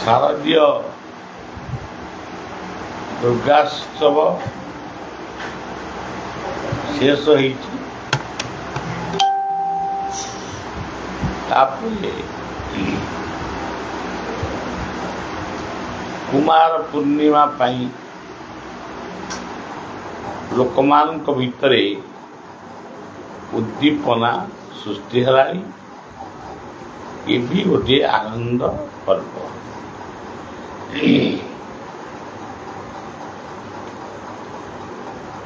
শারদীয় দুর্গোৎসব শেষ হয়েছে। তারপরে কুମାର ପୂର୍ଣ୍ଣିମା ପାଇଁ ଲୋକମାନଙ୍କ ଭିତରେ ଉଦ୍ଦୀପନା ସୃଷ୍ଟି ହେଲାଣି। ଏ ବି ଗୋଟିଏ ଆନନ୍ଦ ପର୍ବ।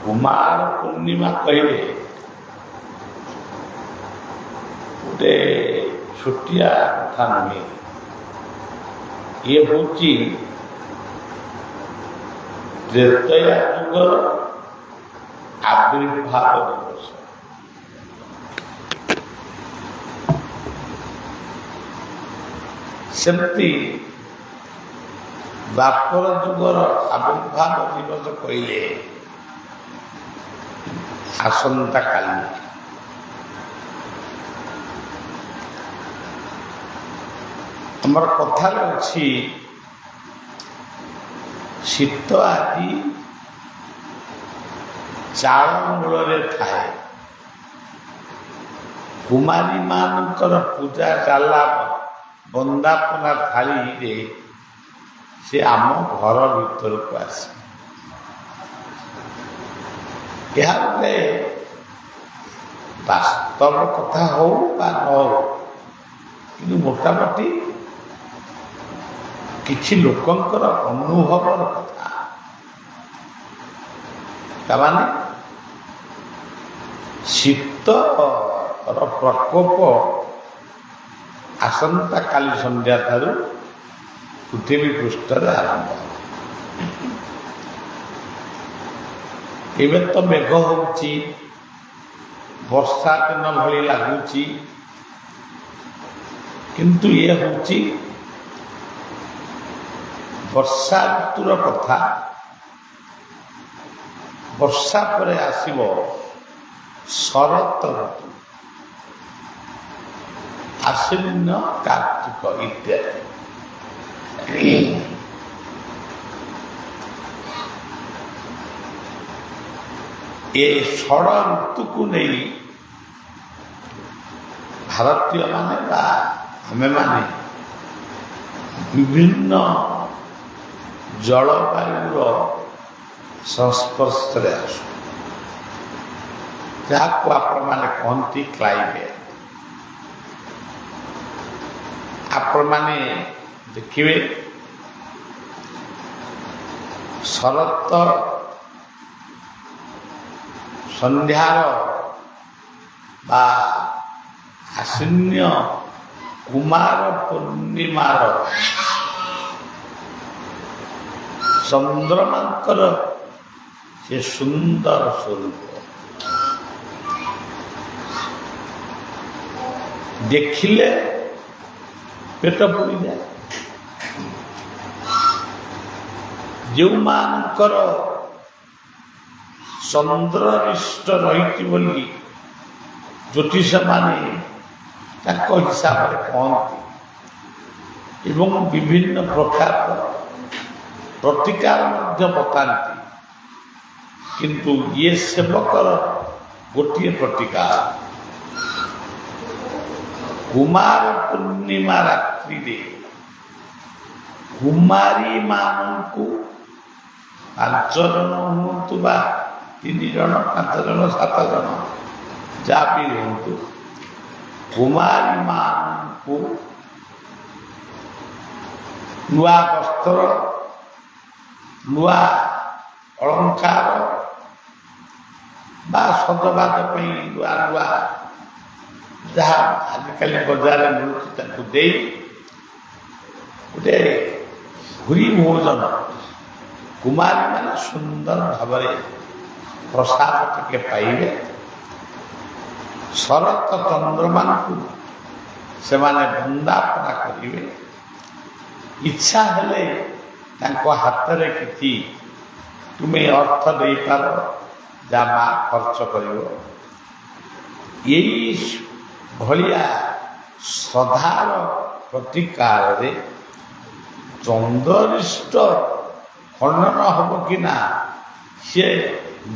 କୁମାର ପୂର୍ଣ୍ଣିମା କହିଲେ ଗୋଟେ ଛୋଟିଆ କଥା ନୁହେଁ। ଇଏ ହେଉଛି ତ୍ରେତୟା ଯୁଗର ଆବିର୍ଭାବ ଦିବସ। ସେମିତି ଦ୍ୱାପର ଯୁଗର ଆବିର୍ଭାବ ଦିବସ କହିଲେ ଆସନ୍ତାକାଲି। ଆମର କଥାରେ ଅଛି ଶୀତ ଆଦି ଚାଳ ମୂଳରେ ଥାଏ। କୁମାରୀମାନଙ୍କର ପୂଜା ଡାଲା ବନ୍ଦାପନା ଥାଳିରେ ସେ ଆମ ଘର ଭିତରକୁ ଆସେ। ଏହା ଗୋଟେ ବାସ୍ତବ କଥା ହଉ ବା ନ ହଉ, କିନ୍ତୁ ମୋଟାମୋଟି କିଛି ଲୋକଙ୍କର ଅନୁଭବର କଥା। ତାମାନେ ଶୀତର ପ୍ରକୋପ ଆସନ୍ତାକାଲି ସନ୍ଧ୍ୟା ଠାରୁ ପୃଥିବୀ ପୃଷ୍ଠରେ ଆରମ୍ଭ। ଏବେ ତ ମେଘ ହେଉଛି, ବର୍ଷା ଦିନ ଭଳି ଲାଗୁଛି, କିନ୍ତୁ ଇଏ ହେଉଛି ବର୍ଷା ଋତୁର କଥା। ବର୍ଷା ପରେ ଆସିବ ଶରତ ଋତୁ, ଆଶ୍ୱିନ କାର୍ତ୍ତିକ ଇତ୍ୟାଦି। ଏ ଷଡ଼ ଋତୁକୁ ନେଇ ଭାରତୀୟମାନେ ବା ଆମେମାନେ ବିଭିନ୍ନ ଜଳବାୟୁର ସଂସ୍ପର୍ଶରେ ଆସୁ, ଯାହାକୁ ଆପଣମାନେ କହନ୍ତି କ୍ଲାଇମେଟ୍। ଆପଣମାନେ ଦେଖିବେ ଶରତ ସନ୍ଧ୍ୟାର ବା ଆଶ୍ୱିନ କୁମାର ପୂର୍ଣ୍ଣିମାର ଚନ୍ଦ୍ରମାଙ୍କର ସେ ସୁନ୍ଦର ସ୍ୱରୂପ ଦେଖିଲେ ପେଟ ପୁରିଯାଏ। ଯେଉଁମାନଙ୍କର ଚନ୍ଦ୍ରନିଷ୍ଠ ରହିଛି ବୋଲି ଜ୍ୟୋତିଷମାନେ ତାଙ୍କ ହିସାବରେ କହନ୍ତି ଏବଂ ବିଭିନ୍ନ ପ୍ରକାର ପ୍ରତିକାର ମଧ୍ୟ ବତାନ୍ତି, କିନ୍ତୁ ଇଏ ସେବକର ଗୋଟିଏ ପ୍ରତିକାର। କୁମାର ପୂର୍ଣ୍ଣିମା ରାତ୍ରିରେ କୁମାରୀମାନଙ୍କୁ 5 ଜଣ ହୁଅନ୍ତୁ ବା 3 ଜଣ 5 ଜଣ 7 ଜଣ ଯାହା ବି ହୁଅନ୍ତୁ, କୁମାରୀମାନଙ୍କୁ ନୂଆ ବସ୍ତ୍ର, ନୂଆ ଅଳଙ୍କାର ବା ସଜବାଜ ପାଇଁ ନୂଆ ନୂଆ ଯାହା ଆଜିକାଲି ବଜାରରେ ମିଳୁଛି ତାକୁ ଦେଇ ଗୋଟେ ଭୂରି ଭୋଜନ କୁମାରୀମାନେ ସୁନ୍ଦର ଭାବରେ ପ୍ରସାଦ ଟିକେ ପାଇବେ। ଶରତ ଚନ୍ଦ୍ରମାନଙ୍କୁ ସେମାନେ ବନ୍ଦାପନା କରିବେ। ଇଚ୍ଛା ହେଲେ ତାଙ୍କ ହାତରେ କିଛି ତୁମେ ଅର୍ଥ ଦେଇପାର ଯାହା ମା ଖର୍ଚ୍ଚ କରିବ। ଏଇ ଭଳିଆ ଶ୍ରଦ୍ଧାର ପ୍ରତିକାରରେ ଚନ୍ଦ୍ରରିଷ୍ଟ ଖଣ୍ଡନ ହେବ କି ନା ସେ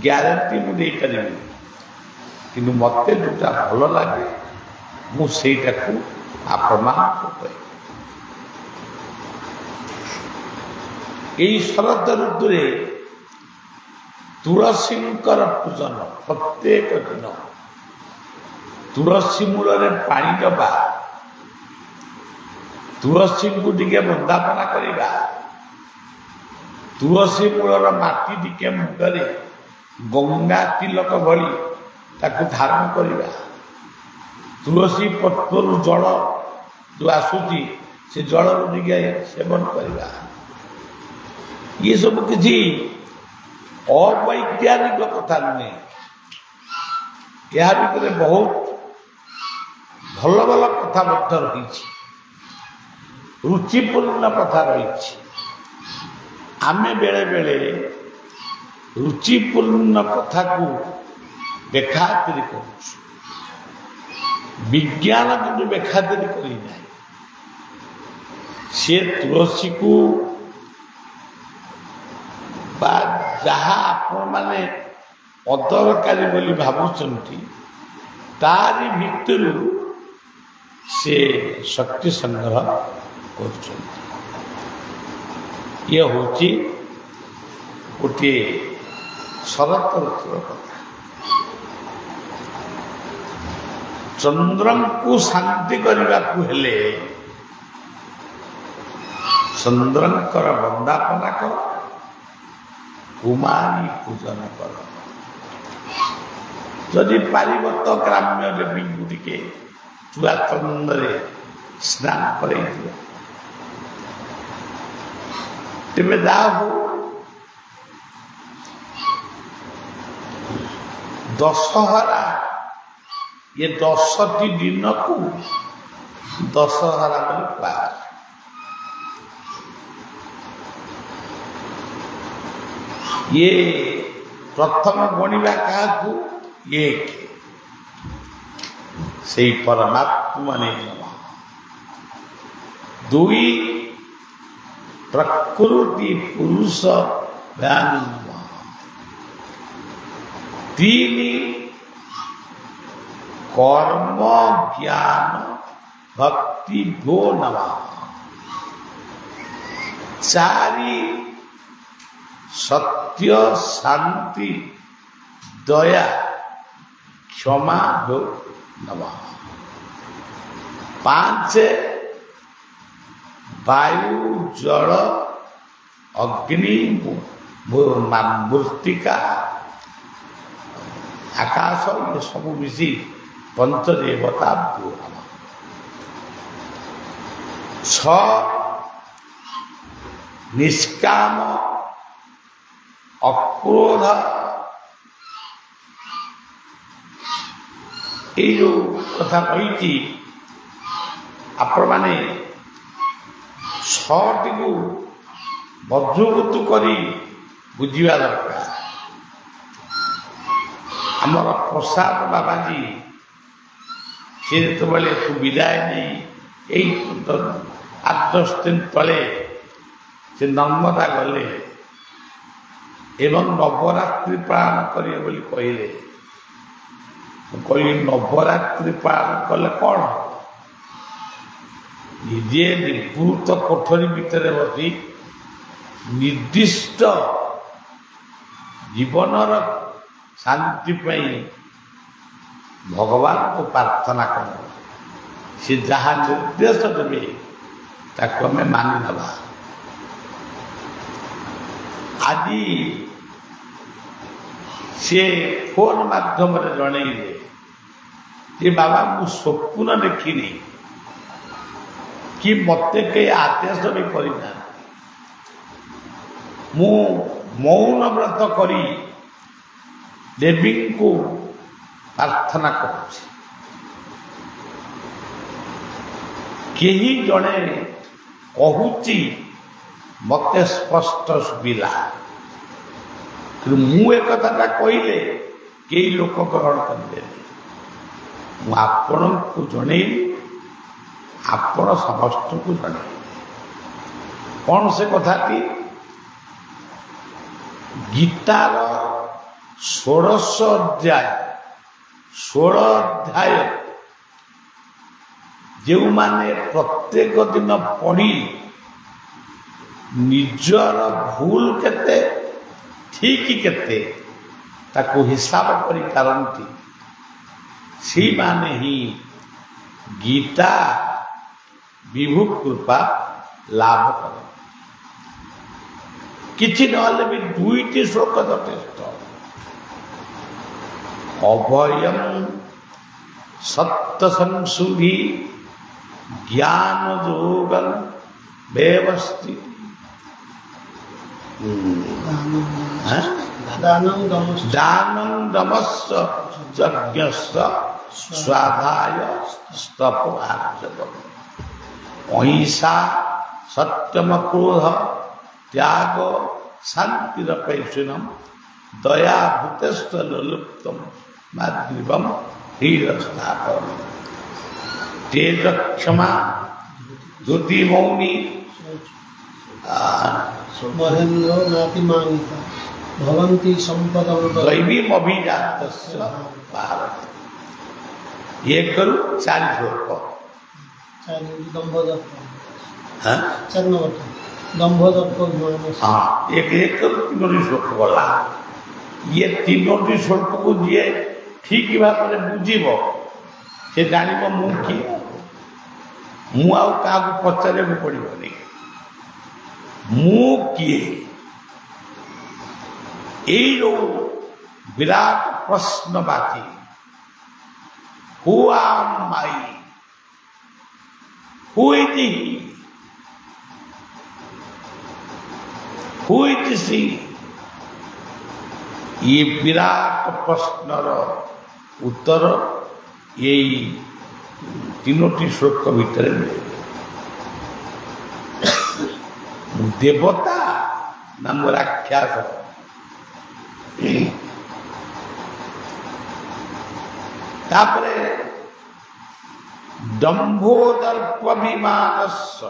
ଗ୍ୟାରେଣ୍ଟି ମୁଁ ଦେଇପାରିବିନି, କିନ୍ତୁ ମୋତେ ଯେଉଁଟା ଭଲ ଲାଗେ ମୁଁ ସେଇଟାକୁ ଆପଣମାନଙ୍କୁ କହିବି। ଏଇ ଶରତ ଋତୁରେ ତୁଳସୀଙ୍କର ପୂଜନ ପ୍ରତ୍ୟେକ ଦିନ ତୁଳସୀ ମୂଳରେ ପାଣି ଦେବା, ତୁଳସୀଙ୍କୁ ଟିକେ ବନ୍ଦାପନା କରିବା, ତୁଳସୀ ମୂଳର ମାଟି ଟିକେ ମୁଣ୍ଡରେ ଗଙ୍ଗା ତିଲକ ଭଳି ତାକୁ ଧାରଣ କରିବା, ତୁଳସୀ ପତ୍ରରୁ ଜଳ ଯେଉଁ ଆସୁଛି ସେ ଜଳରୁ ଟିକେ ସେବନ କରିବା। ଇଏ ସବୁ କିଛି ଅବୈଜ୍ଞାନିକ କଥା ନୁହେଁ, ଏହା ଭିତରେ ବହୁତ ଭଲ ଭଲ କଥା ମଧ୍ୟ ରହିଛି, ରୁଚିପୂର୍ଣ୍ଣ କଥା ରହିଛି। ଆମେ ବେଳେବେଳେ ରୁଚିପୂର୍ଣ୍ଣ କଥାକୁ ବେଖାତିର କରୁଛୁ, ବିଜ୍ଞାନ କିନ୍ତୁ ବେଖାତିର କରିନାହିଁ। ସେ ତୁଳସୀକୁ ବା ଯାହା ଆପଣମାନେ ଅଦରକାରୀ ବୋଲି ଭାବୁଛନ୍ତି ତାରି ଭିତରୁ ସେ ଶକ୍ତି ସଂଗ୍ରହ କରୁଛନ୍ତି। ଇଏ ହେଉଛି ଗୋଟିଏ ଶରତ ଋତୁର କଥା। ଚନ୍ଦ୍ରଙ୍କୁ ଶାନ୍ତି କରିବାକୁ ହେଲେ ଚନ୍ଦ୍ରଙ୍କର ବନ୍ଦାପନା କର, କୁମାରୀ ପୂଜନ କର। ଯଦି ପାରିବ ତ ଗ୍ରାମ୍ୟ ଦେବୀଙ୍କୁ ଟିକେ ଚୁଆ ଚନ୍ଦନରେ ସ୍ନାନ କରେଇ ଦିଅ। ତେବେ ଯାହା ହଉ ଦଶହରା ଏ 10ଟି ଦିନକୁ ଦଶହରା ବୋଲି କୁହାଯାଏ। ଇଏ ପ୍ରଥମ ଗଣିବା କାହାକୁ? ଏକ ସେଇ ପରମାତ୍ମା ନେଇ। 2 ପ୍ରକୃତି ପୁରୁଷ ଭ୍ୟାନ। 3 କର୍ମ ଜ୍ଞାନ ଭକ୍ତି ଭୋ ନମଃ। 4 ସତ୍ୟ ଶାନ୍ତି ଦୟା କ୍ଷମା ଭୋ ନମଃ। 5 ବାୟୁ ଜଳ ଅଗ୍ନି ମୃତ୍ତିକା ଆକାଶ ଏ ସବୁ ମିଶି ପଞ୍ଚଦେବତା ଭୋ ନମଃ। 6 ନିଷ୍କାମ ଅକ୍ରୋଧ। এই ଯେଉଁ କଥା କହିଛି ଆପଣମାନେ 6ଟିକୁ ମଜବୁତ କରି ବୁଝିବା ଦରକାର। ଆମର ପ୍ରସାଦ ବାବାଜୀ ସେ ଯେତେବେଳେ ତୁ ବିଦାୟ ନେଇ ଏଇ 8-10 ଦିନ ତଳେ ସେ ନର୍ମଦା ଗଲେ ଏବଂ ନବରାତ୍ରି ପାଳନ କରିବେ ବୋଲି କହିଲେ। ମୁଁ କହିଲି ନବରାତ୍ରି ପାଳନ କଲେ କ'ଣ? ନିଜେ ନିବୃତ୍ତ କୋଠରୀ ଭିତରେ ବସି ନିର୍ଦ୍ଦିଷ୍ଟ ଜୀବନର ଶାନ୍ତି ପାଇଁ ଭଗବାନଙ୍କୁ ପ୍ରାର୍ଥନା କର। ସେ ଯାହା ନିର୍ଦ୍ଦେଶ ଦେବେ ତାକୁ ଆମେ ମାନିନେବା। ଆଜି ସେ ଫୋନ୍ ମାଧ୍ୟମରେ ଜଣେଇଲେ ଯେ ବାବା ମୁଁ ସ୍ୱପ୍ନ ଦେଖିନି କି ମୋତେ କେହି ଆଦେଶ ବି କରିନାହାନ୍ତି। ମୁଁ ମୌନ ବ୍ରତ କରି ଦେବୀଙ୍କୁ ପ୍ରାର୍ଥନା କରୁଛି। କେହି ଜଣେ କହୁଛି ମୋତେ ସ୍ପଷ୍ଟ ଶୁଭିଲା ମୁଁ ଏ କଥାଟା କହିଲେ କେହି ଲୋକ ଗ୍ରହଣ କରିବେନି। ମୁଁ ଆପଣଙ୍କୁ ଜଣେଇଲି, ଆପଣ ସମସ୍ତଙ୍କୁ ଜଣେଇଲେ। କ'ଣ ସେ କଥାଟି? ଗୀତାର 16 ଅଧ୍ୟାୟ ଯେଉଁମାନେ ପ୍ରତ୍ୟେକ ଦିନ ପଢ଼ି ନିଜର ଭୁଲ କେତେ ଠିକ କେତେ ତାକୁ ହିସାବ କରିପାରନ୍ତି, ସେଇମାନେ ହିଁ ଗୀତା ବିଭୁ କୃପା ଲାଭ କରେ। କିଛି ନହେଲେ ବି 2ଟି ଶ୍ଲୋକ ଯଥେଷ୍ଟ। ଅଭୟଂ ସତ୍ୟ ସଂଶୁଦ୍ଧି ଜ୍ଞାନ ଯୋଗଂ ବ୍ୟବସ୍ଥିତ ଦାନଂ ଦମସ୍ස ଯଜ୍ଞସ୍ස ସ୍ୱାଧାୟ ସ୍ତପ ଆର୍ଜବଂ ଅହିଂସା ସତ୍ୟମ କ୍ରୋଧ ତ୍ୟାଗ ଶାନ୍ତିରପୈଶୁନମ୍ ଦୟା ଭୂତେସ୍ତଲୁପ୍ତମ୍ ମାଦ୍ରିବମ୍ ହୀରସ୍ଥାପରମ୍ ତେଜ କ୍ଷମା ଜ୍ୟୋତି ମୌନି महेन्द्रो नातिमानिता भवन्ति सम्पदं दैवीम् अभिजातस्य भारत। ये करू 4 श्लोक। हाँ, एक करू 3 श्लोक बोला। ये 3 श्लोक को जी ठीक भाव में बुझीब से जानिब मु किए, मु आउ क्या पचारे पड़ोनी मु किए। जो विराट प्रश्न बाकी who am I, who is he, who is she, ये विराट प्रश्नर उत्तर यही 3टी श्लोक भितर मिले। देवता ना मो राक्षस। तापरे दम्भोदर्पभिमानस्य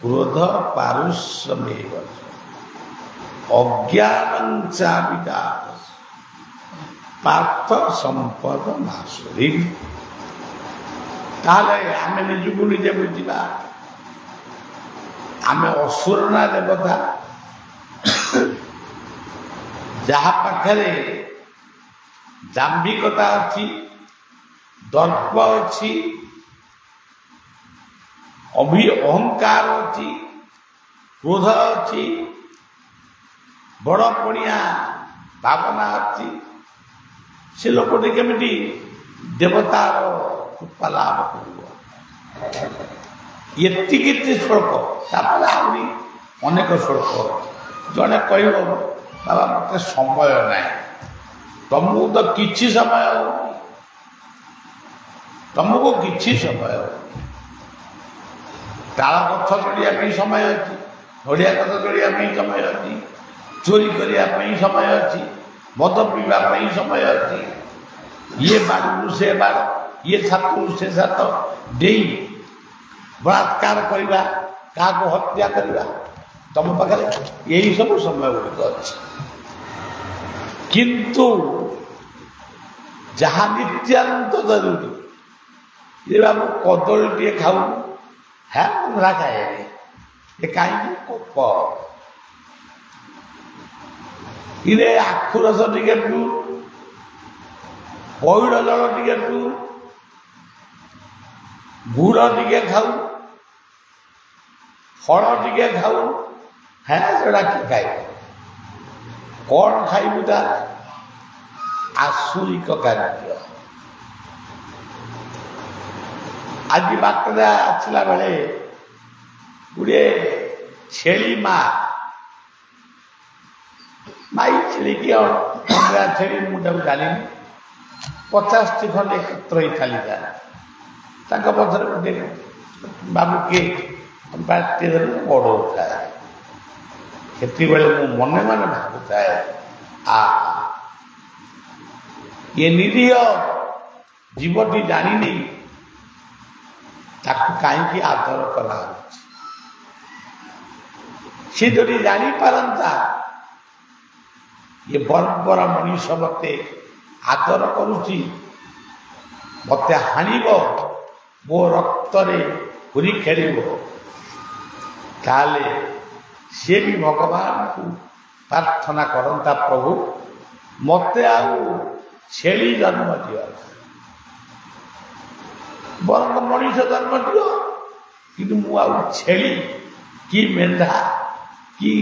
क्रोध पारुष्यमेव अज्ञानं चाविदातस्य पार्थ संपद नाशरी। ताले आमे निजको निजे बुझिबा आमे असुर ना देवता जहा पाखरे दाम्भिकता अच्छी, दर्प अच्छी, अहंकार अच्छी, क्रोध अच्छी, बड़ पणिया भावना अच्छी, से लोकटी केमिटी देवतार कृपा लाभ कर। एतिकी श्लोक आहरी अनेक श्लोक जड़े कह बाबा मत समय ना तुमको तो किसी समय तुमको किसी समय ताल गछ चढ़िया समय अच्छी, नड़िया गछ चढ़िया समय अच्छी, चोरी करने समय अच्छी, मद पीवा समय अच्छी, ये बाड़ू से बाड़, ये छातु से छात डे बलात्कार करवा, क्या हत्या करवा, तुम पाखे यही सब समय गुड़िक अच्छी। किंतु जहाँ नित्यानंद जरूरी ये बाबू कदली टे खाऊ है ना खाए ये कहीं कोप इरे आखु रस टे पीऊ, पइड जल टे पीऊ, गुड़ टे खाऊ, फल टे खाऊ है जोड़ा कि खाए कौन खाइबू तार आसुरिक कार्य। आज बाटर आसला बेले गुड़े छेली माई छेली कि पंद्रह छेली मुझे जानी 50टी खंड एकत्र ही खाली पचर गोटे बाबू किए बाटे बड़ था ସେତିବେଳେ ମୁଁ ମନେ ମନେ ଭାବୁଥାଏ ଏ ନିରୀହ ଜୀବଟି ଜାଣିନି ତାକୁ କାହିଁକି ଆଦର କରାଯାଉଛି। ସେ ଯଦି ଜାଣିପାରନ୍ତା ଏ ବର୍ବର ମଣିଷ ମତେ ଆଦର କରୁଛି, ମତେ ହାଣିବ, ମୋ ରକ୍ତରେ ହୁରି ଖେଳିବ, ତାହେଲେ ସିଏ ବି ଭଗବାନଙ୍କୁ ପ୍ରାର୍ଥନା କରନ୍ତା, ପ୍ରଭୁ ମତେ ଆଉ ଛେଳି ଜନ୍ମ ଦିଅ, ବରଂ ମଣିଷ ଜନ୍ମ ଦିଅ, କିନ୍ତୁ ମୁଁ ଆଉ ଛେଳି କି ମେଣ୍ଢା କି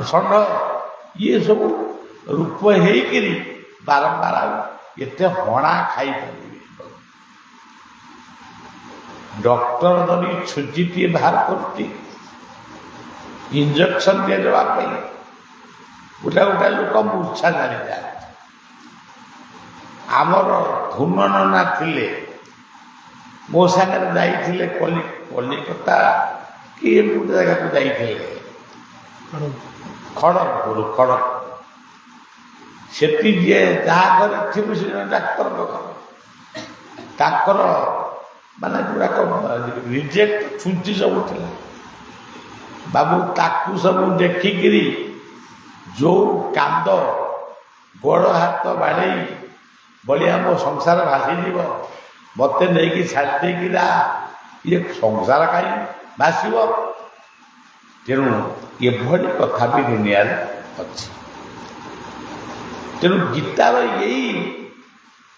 ଷଣ୍ଢ ଇଏ ସବୁ ରୂପ ହେଇକିରି ବାରମ୍ବାର ଆଉ ଏତେ ହଣା ଖାଇପାରିବି। ଡକ୍ଟର ଯଦି ଛୁଞ୍ଚିଟିଏ ବାହାର କରୁଛି ଇଞ୍ଜେକ୍ସନ ଦିଆଦେବା ପାଇଁ, ଗୋଟା ଗୋଟା ଲୋକ ମୂର୍ଚ୍ଛା ଜାଣିଯାଆନ୍ତି। ଆମର ଧୁନ ନନା ଥିଲେ, ମୋ ସାଙ୍ଗରେ ଯାଇଥିଲେ କଲିକତା କି ଗୋଟେ ଜାଗାକୁ ଯାଇଥିଲେ, ଖଡ଼ଗପୁର। ସେଠି ଯିଏ ଯାହା ଘରେ ଥିବ ସେ ଜଣେ ଡାକ୍ତରଙ୍କ ଘର, ତାଙ୍କର ମାନେ ଗୁଡ଼ାକ ରିଜେକ୍ଟ ଛୁଞ୍ଚି ସବୁ ଥିଲା। ବାବୁ ତାକୁ ସବୁ ଦେଖିକିରି ଯୋଉ କାନ୍ଦ, ଗୋଡ଼ ହାତ ବାଡ଼େଇ ବଳିଆ ମୋ ସଂସାର ଭାସିଯିବ, ମତେ ନେଇକି ଛାଡ଼ି ଦେଇକି ଇଏ ସଂସାର କାହିଁ ଭାସିବ। ତେଣୁ ଏଭଳି କଥା ବି ଦୁନିଆରେ ଅଛି। ତେଣୁ ଗୀତାର ଏଇ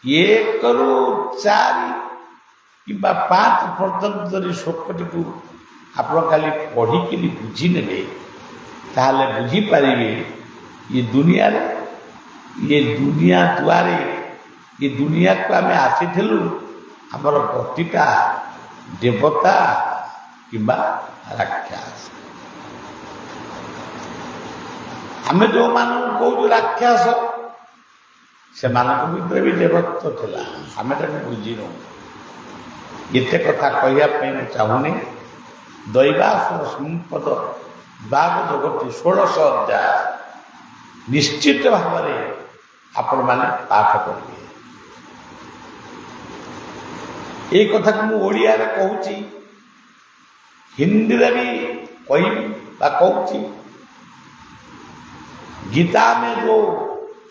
1ରୁ 4 କିମ୍ବା 5 ପର୍ଯ୍ୟନ୍ତ ଯଦି ଶ୍ଲୋକଟିକୁ ଆପଣ ଖାଲି ପଢ଼ିକିରି ବୁଝିନେବେ, ତାହେଲେ ବୁଝିପାରିବେ ଏ ଦୁନିଆରେ, ଏ ଦୁନିଆ ଦୁଆରେ, ଏ ଦୁନିଆକୁ ଆମେ ଆସିଥିଲୁ ଆମର ପ୍ରତିଟା ଦେବତା କିମ୍ବା ରାକ୍ଷସ। ଆମେ ଯେଉଁମାନଙ୍କୁ କହୁଛୁ ରାକ୍ଷସ, ସେମାନଙ୍କ ଭିତରେ ବି ଦେବତ୍ୱ ଥିଲା, ଆମେ ତାକୁ ବୁଝିନୁ। ଏତେ କଥା କହିବା ପାଇଁ ମୁଁ ଚାହୁଁନି। ଦୈବାସୁର ସମ୍ପଦ ବିଭାଗ ଜଗତି 16 ଅଧ୍ୟାୟ ନିଶ୍ଚିତ ଭାବରେ ଆପଣମାନେ ପାଠ କରିବେ। এই କଥାକୁ ମୁଁ ଓଡ଼ିଆରେ କହୁଛି, ହିନ୍ଦୀରେ ବି କହିବି ବା କହୁଛି। गीता में जो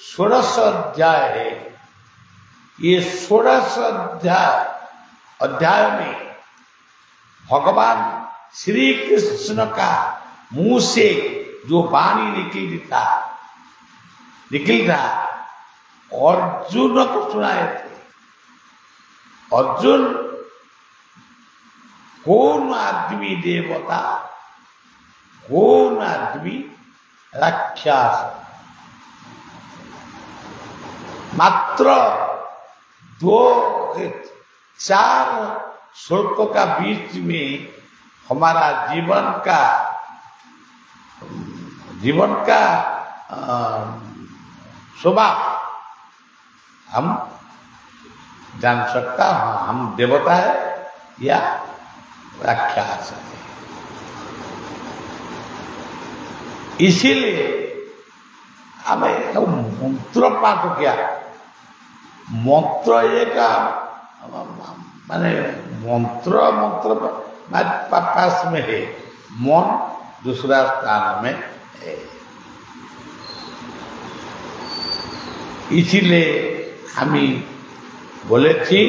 16 अध्याय है, ये 16 अध्याय में भगवान श्री कृष्ण का मुंह से जो वाणी निकलता अर्जुन को सुनाए थे। अर्जुन कौन आदमी देवता, कौन आदमी राक्षस। मात्र 2-4 श्लोकों का बीच में हमारा जीवन का स्वभाव हम जान सकता, हम देवता है या राक्षस है। इसीलिए हमें मंत्र पाठ किया। मंत्र एक माने मंत्र पास में है, मन दूसरा स्थान में है। इसीलिए हम बोले थी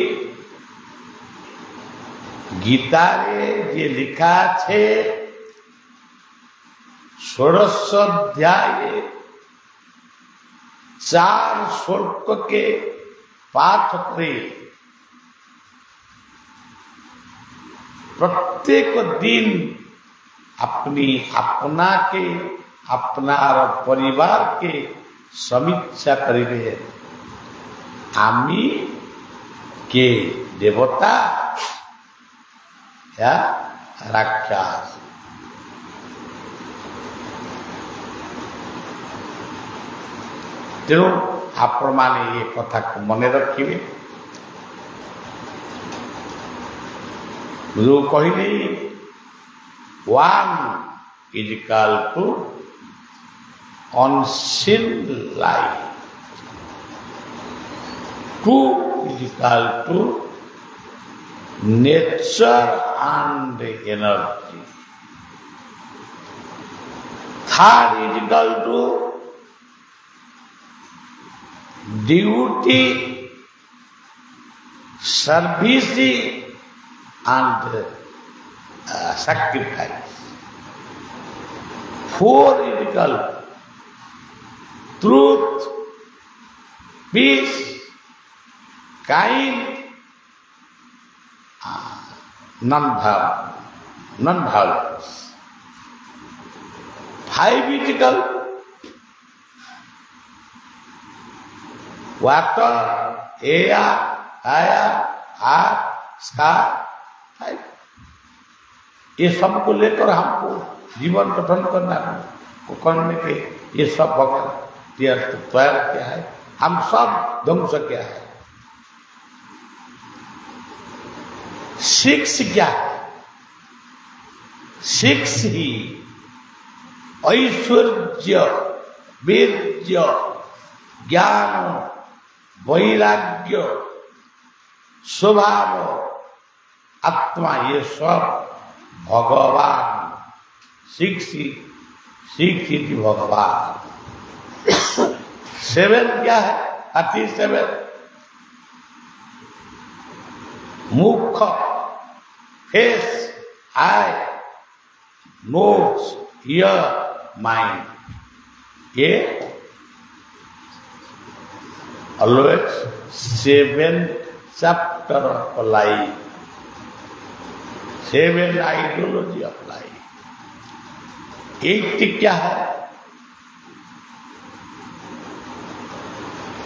गीता रे ये लिखा छे 16 अध्याय 4 श्लोक के पाठ करे प्रत्येक दिन अपना के अपना परिवार के समीक्षा करिए। आमी के देवता या राक्षस। तेणु आपण माने ये कथा को मन रखिए। जो कहली 1 = unseen light. 2 is equal to nature and energy. 3rd is equal to duty, service and sacrifice. 4 is equal to truth, peace, kind, non-violence. 5 is equal water, air, fire, earth, sky. 5 ये सबको लेकर हमको जीवन गठन करने के ये सब भगवान तैयार किया है। हम सब ध्वंस क्या है। 6 क्या है? 6 ही ऐश्वर्य, वीर्य, ज्ञान, वैराग्य, स्वभाव, आत्मा, ये सब भगवान। 6 भगवान। 7 क्या है? 37 मुख, फेस, आई, नोज, ईयर, माइंड। ये always 7 chapter of life, 7 ideology of life. 8 क्या है?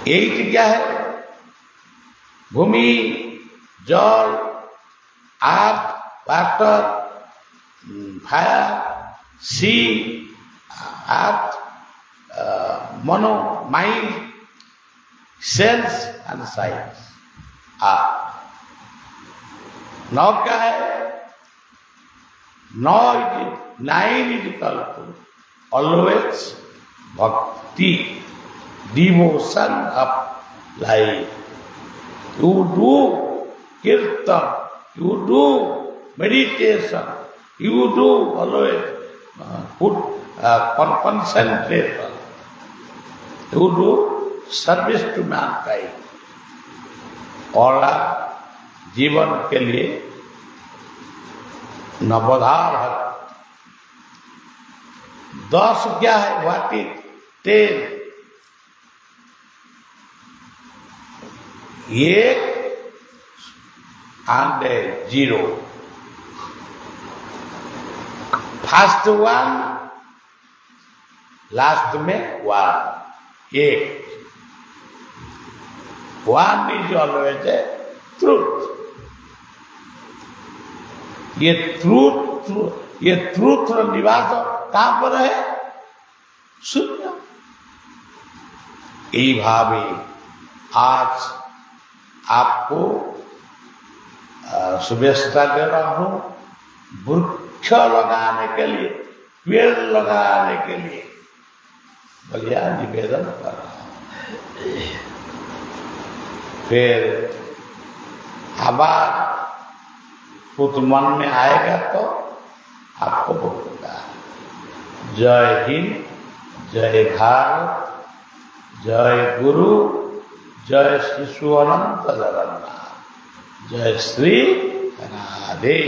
8 क्या है? भूमि, जल, अर्थ, वाटर, फायर, सी, अर्थ, मनो, माइंड, सेंस एंड साइंस। 9 क्या है? 9 is equal to always bhakti, devotion of life. You do kirtan, you do meditation, you do always put concentration, you do service to mankind। और जीवन के लिए नवोधार है। 10 क्या है? What is 10? 1 and 0। First 1, last में 1। 1 इज ऑलवेज ए ट्रूथ। ये truth निवास कहां पर है? शून्य। यही भावे आज आपको शुभेच्छा दे रहा हूं। वृक्ष लगाने के लिए, पेड़ लगाने के लिए बलिया निवेदन कर रहा हूं। फिर आवाज कुछ मन में आएगा तो आपको बोलूंगा। जय हिंद, जय भारत, जय गुरु, जय शिशु अनंत जगन्नाथ, जय श्री राधे।